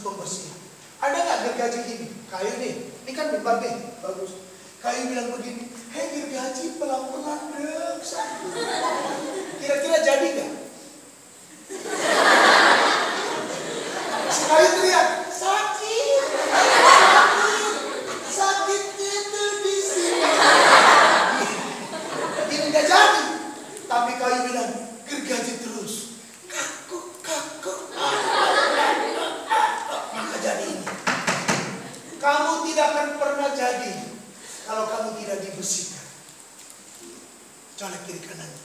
pembersih. Ada nggak gergaji gini? Kayu nih, ini kan mimbar nih, bagus. Kayu bilang begini, hei gergaji pelan-pelan dong. Kira-kira jadi nggak? Si kayu teriak, sakit, sakitnya tuh di sini. Ini nggak jadi, tapi kayu bilang gergaji terus, kaku. Maka jadi ini. Kamu tidak akan pernah jadi kalau kamu tidak dibersihkan. Colek kiri kanannya.